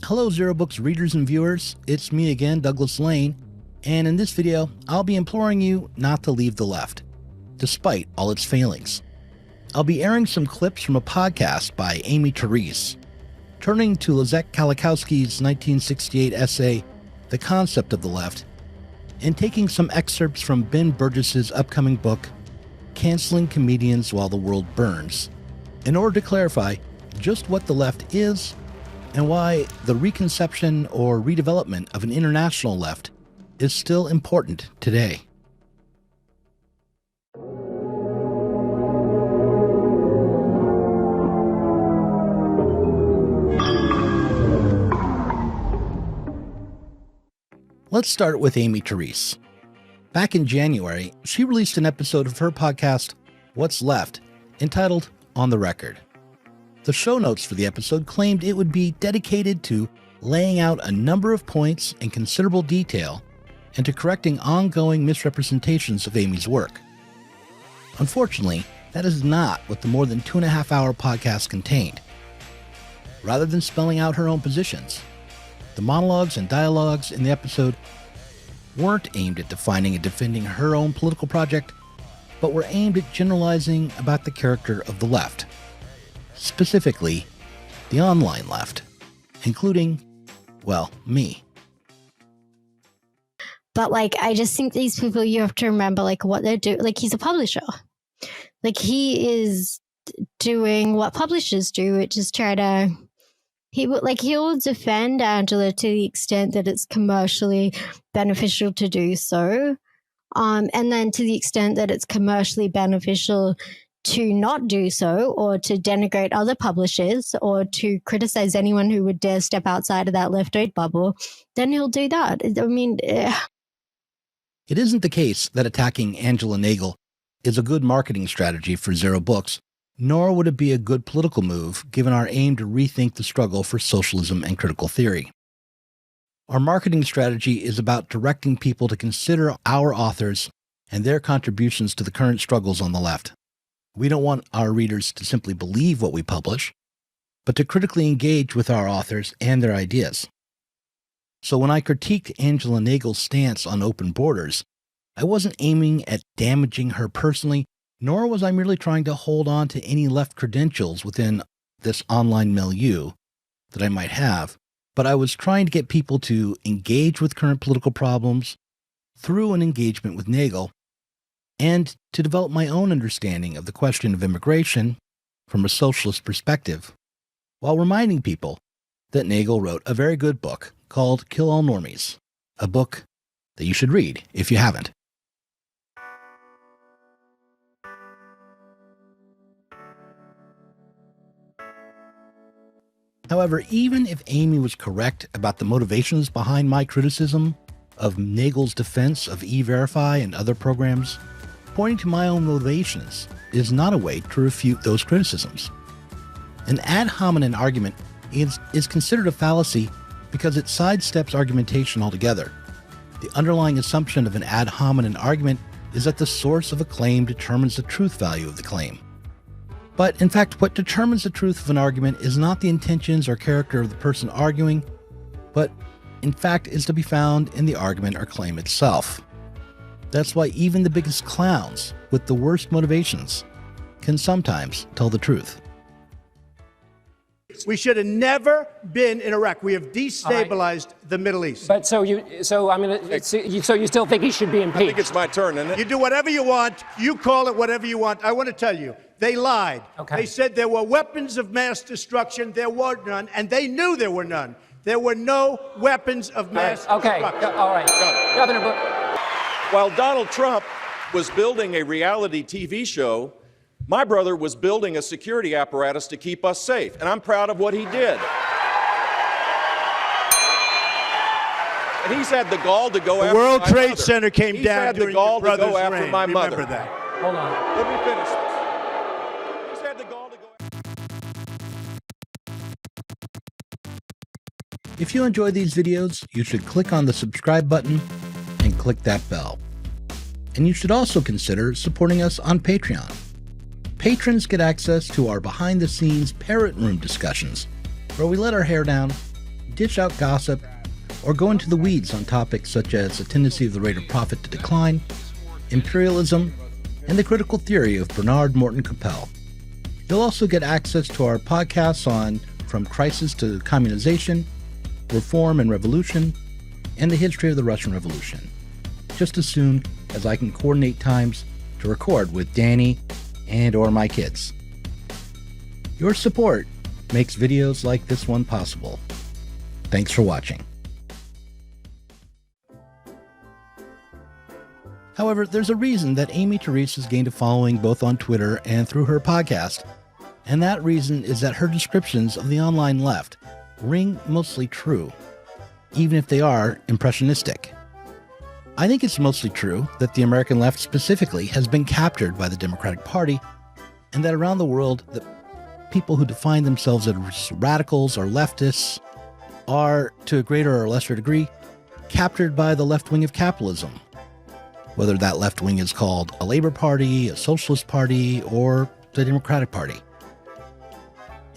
Hello Zero Books readers and viewers, it's me again, Douglas Lane, and in this video, I'll be imploring you not to leave the left, despite all its failings. I'll be airing some clips from a podcast by Aimee Terese, turning to Leszek Kolakowski's 1968 essay, The Concept of the Left, and taking some excerpts from Ben Burgis' upcoming book, Canceling Comedians While the World Burns, in order to clarify just what the left is and why the reconception or redevelopment of an international left is still important today. Let's start with Aimee Terese. Back in January, she released an episode of her podcast, What's Left, entitled On the Record. The show notes for the episode claimed it would be dedicated to laying out a number of points in considerable detail and to correcting ongoing misrepresentations of Aimee's work. Unfortunately, that is not what the more than 2.5-hour podcast contained. Rather than spelling out her own positions, the monologues and dialogues in the episode weren't aimed at defining and defending her own political project, but were aimed at generalizing about the character of the left, specifically the online left, including, well, me. But I just think these people, you have to remember what they're doing. He's a publisher. He is doing what publishers do, which is try to, he'll defend Angela to the extent that it's commercially beneficial to do so. And then to the extent that it's commercially beneficial to not do so, or to denigrate other publishers, or to criticize anyone who would dare step outside of that left-right bubble, then he'll do that. It isn't the case that attacking Angela Nagle is a good marketing strategy for Zero Books, nor would it be a good political move given our aim to rethink the struggle for socialism and critical theory. Our marketing strategy is about directing people to consider our authors and their contributions to the current struggles on the left. We don't want our readers to simply believe what we publish, but to critically engage with our authors and their ideas. So when I critiqued Angela Nagle's stance on open borders, I wasn't aiming at damaging her personally, nor was I merely trying to hold on to any left credentials within this online milieu that I might have, but I was trying to get people to engage with current political problems through an engagement with Nagle, and to develop my own understanding of the question of immigration from a socialist perspective, while reminding people that Nagle wrote a very good book called Kill All Normies, a book that you should read if you haven't. However, even if Aimee was correct about the motivations behind my criticism of Nagle's defense of E-Verify and other programs, pointing to my own motivations is not a way to refute those criticisms. An ad hominem argument is considered a fallacy because it sidesteps argumentation altogether. The underlying assumption of an ad hominem argument is that the source of a claim determines the truth value of the claim. But in fact, what determines the truth of an argument is not the intentions or character of the person arguing, but in fact is to be found in the argument or claim itself. That's why even the biggest clowns with the worst motivations can sometimes tell the truth. We should have never been in Iraq. We have destabilized the Middle East. But so you still think he should be impeached? I think it's my turn, isn't it? You do whatever you want. You call it whatever you want. I want to tell you, they lied. Okay. They said there were weapons of mass destruction. There were none, and they knew there were none. There were no weapons of mass destruction. All right. Governor Bush. While Donald Trump was building a reality TV show, my brother was building a security apparatus to keep us safe, and I'm proud of what he did. And he's had the gall to go after my mother. The World Trade Center came down during your brother's reign. He's had the gall to go after my mother. Remember that. Hold on. Let me finish this. He's had the gall to go after. If you enjoy these videos, you should click on the subscribe button and click that bell. And you should also consider supporting us on Patreon. Patrons get access to our behind-the-scenes parrot room discussions, where we let our hair down, dish out gossip, or go into the weeds on topics such as the tendency of the rate of profit to decline, imperialism, and the critical theory of Bernard Morton Capel. You'll also get access to our podcasts on From Crisis to Communization, Reform and Revolution, and the history of the Russian Revolution, just as soon as I can coordinate times to record with Danny and or my kids. Your support makes videos like this one possible. Thanks for watching. However, there's a reason that Aimee Terese has gained a following both on Twitter and through her podcast, and that reason is that her descriptions of the online left ring mostly true, even if they are impressionistic. I think it's mostly true that the American left specifically has been captured by the Democratic Party, and that around the world, the people who define themselves as radicals or leftists are, to a greater or lesser degree, captured by the left wing of capitalism. Whether that left wing is called a Labor Party, a Socialist Party, or the Democratic Party.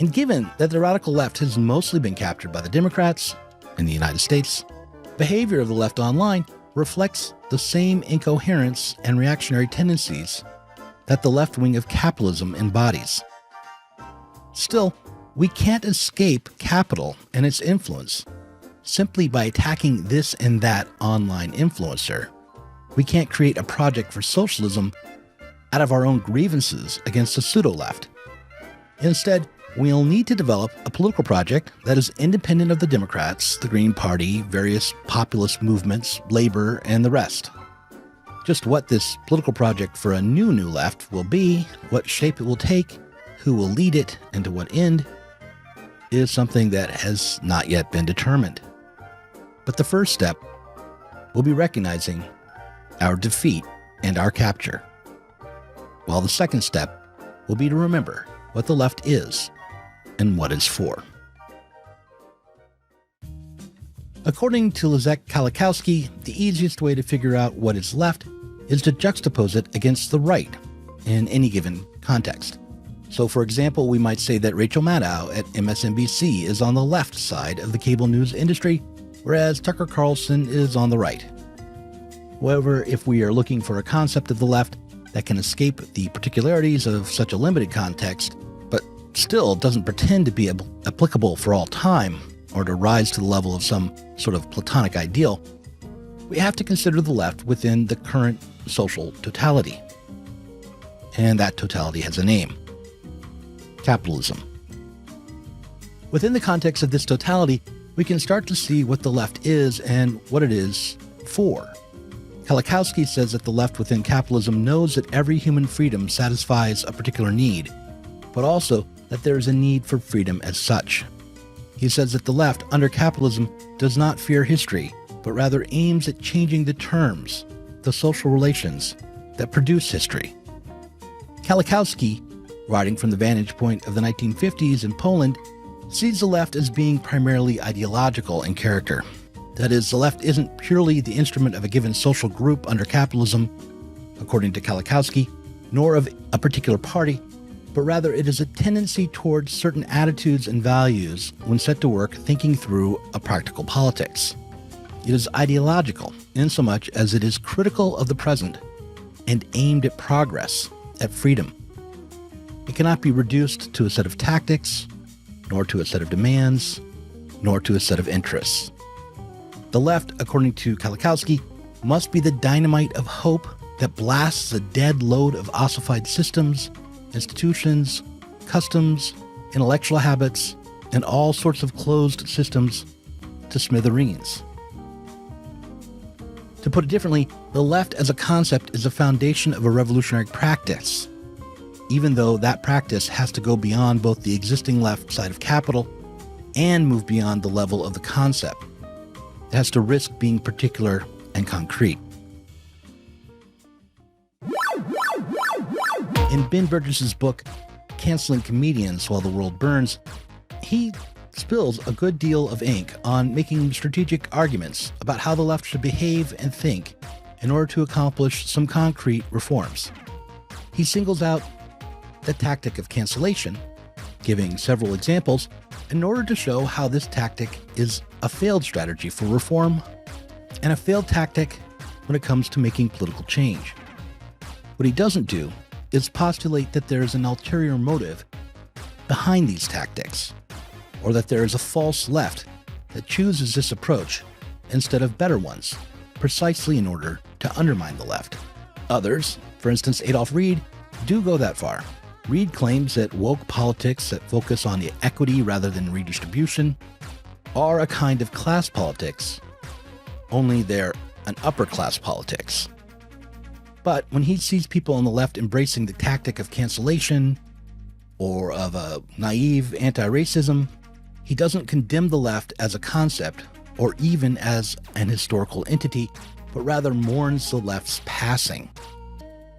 And given that the radical left has mostly been captured by the Democrats in the United States, behavior of the left online reflects the same incoherence and reactionary tendencies that the left wing of capitalism embodies. Still, we can't escape capital and its influence simply by attacking this and that online influencer. We can't create a project for socialism out of our own grievances against the pseudo-left. Instead, we'll need to develop a political project that is independent of the Democrats, the Green Party, various populist movements, labor, and the rest. Just what this political project for a new left will be, what shape it will take, who will lead it, and to what end, is something that has not yet been determined. But the first step will be recognizing our defeat and our capture, while the second step will be to remember what the left is and what it's for. According to Leszek Kolakowski, the easiest way to figure out what is left is to juxtapose it against the right in any given context. So, for example, we might say that Rachel Maddow at MSNBC is on the left side of the cable news industry, whereas Tucker Carlson is on the right. However, if we are looking for a concept of the left that can escape the particularities of such a limited context, but still doesn't pretend to be applicable for all time or to rise to the level of some sort of platonic ideal, we have to consider the left within the current social totality. And that totality has a name: capitalism. Within the context of this totality, we can start to see what the left is and what it is for. Kolakowski says that the left within capitalism knows that every human freedom satisfies a particular need, but also that there is a need for freedom as such. He says that the left under capitalism does not fear history, but rather aims at changing the terms, the social relations that produce history. Kolakowski, writing from the vantage point of the 1950s in Poland, sees the left as being primarily ideological in character. That is, the left isn't purely the instrument of a given social group under capitalism, according to Kolakowski, nor of a particular party, but rather it is a tendency towards certain attitudes and values when set to work thinking through a practical politics. It is ideological insomuch as it is critical of the present and aimed at progress, at freedom. It cannot be reduced to a set of tactics, nor to a set of demands, nor to a set of interests. The left, according to Kolakowski, must be the dynamite of hope that blasts a dead load of ossified systems, institutions, customs, intellectual habits, and all sorts of closed systems to smithereens. To put it differently, the left as a concept is the foundation of a revolutionary practice, even though that practice has to go beyond both the existing left side of capital and move beyond the level of the concept. It has to risk being particular and concrete. In Ben Burgis' book, Canceling Comedians While the World Burns, he spills a good deal of ink on making strategic arguments about how the left should behave and think in order to accomplish some concrete reforms. He singles out the tactic of cancellation, giving several examples, in order to show how this tactic is a failed strategy for reform and a failed tactic when it comes to making political change. What he doesn't do is postulate that there is an ulterior motive behind these tactics, or that there is a false left that chooses this approach instead of better ones, precisely in order to undermine the left. Others, for instance Adolph Reed, do go that far. Reed claims that woke politics that focus on the equity rather than redistribution are a kind of class politics, only they're an upper class politics. But when he sees people on the left embracing the tactic of cancellation or of a naive anti-racism, he doesn't condemn the left as a concept or even as an historical entity, but rather mourns the left's passing.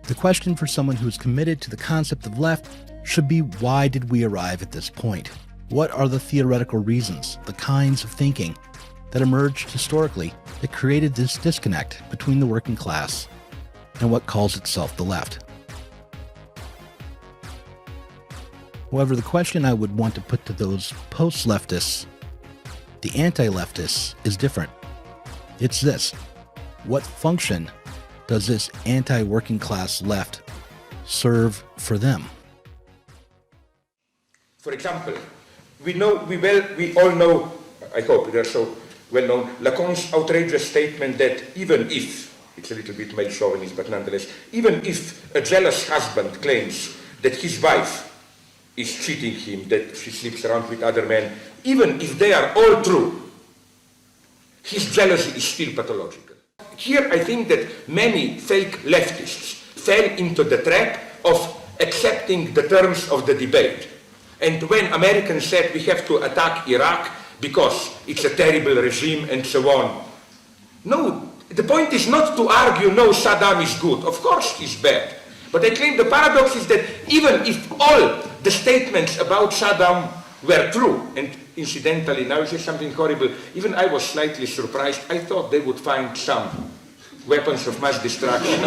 The question for someone who is committed to the concept of left should be, why did we arrive at this point? What are the theoretical reasons, the kinds of thinking that emerged historically that created this disconnect between the working class and what calls itself the left? However, the question I would want to put to those post-leftists, the anti-leftists, is different. It's this: what function does this anti-working class left serve for them? For example, we all know, I hope they're so well known, Lacan's outrageous statement that even if, it's a little bit male chauvinist, but nonetheless, even if a jealous husband claims that his wife is cheating him, that she sleeps around with other men, even if they are all true, his jealousy is still pathological. Here I think that many fake leftists fell into the trap of accepting the terms of the debate. And when Americans said we have to attack Iraq because it's a terrible regime and so on, no, the point is not to argue, no, Saddam is good. Of course he's bad. But I claim the paradox is that even if all the statements about Saddam were true, and incidentally, now you say something horrible, even I was slightly surprised. I thought they would find some weapons of mass destruction.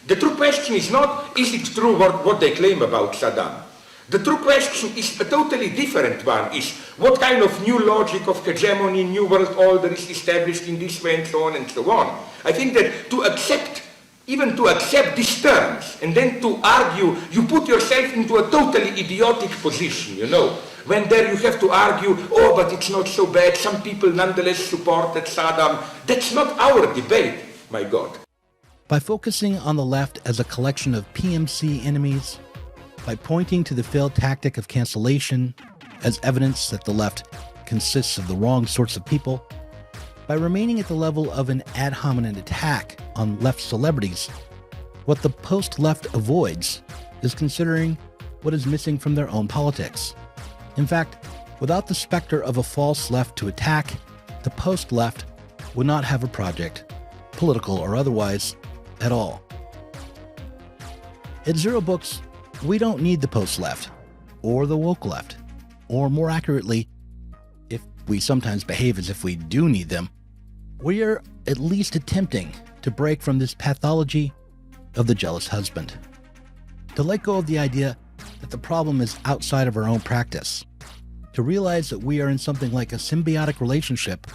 The true question is not, is it true what they claim about Saddam? The true question is a totally different one, is what kind of new logic of hegemony, new world order is established in this way and so on and so on. I think that to accept these terms and then to argue, you put yourself into a totally idiotic position, you know. When there you have to argue, oh, but it's not so bad, some people nonetheless supported Saddam. That's not our debate, my God. By focusing on the left as a collection of PMC enemies, by pointing to the failed tactic of cancellation as evidence that the left consists of the wrong sorts of people, by remaining at the level of an ad hominem attack on left celebrities, what the post-left avoids is considering what is missing from their own politics. In fact, without the specter of a false left to attack, the post-left would not have a project, political or otherwise, at all. At Zero Books, we don't need the post-left, or the woke left, or more accurately, if we sometimes behave as if we do need them, we are at least attempting to break from this pathology of the jealous husband, to let go of the idea that the problem is outside of our own practice, to realize that we are in something like a symbiotic relationship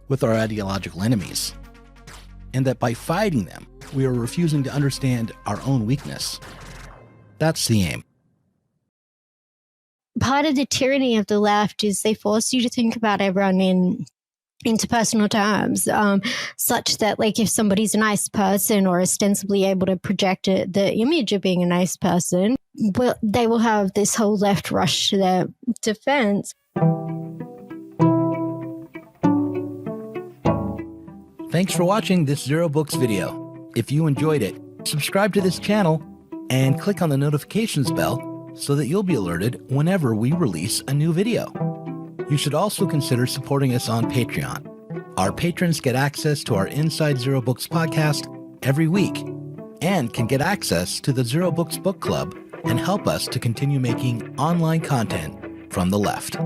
with our ideological enemies, and that by fighting them, we are refusing to understand our own weakness. That's the aim. Part of the tyranny of the left is they force you to think about everyone in interpersonal terms, such that, like, if somebody's a nice person or ostensibly able to project the image of being a nice person, they will have this whole left rush to their defense. Thanks for watching this Zero Books video. If you enjoyed it, subscribe to this channel and click on the notifications bell so that you'll be alerted whenever we release a new video. You should also consider supporting us on Patreon. Our patrons get access to our Inside Zero Books podcast every week and can get access to the Zero Books Book Club and help us to continue making online content from the left.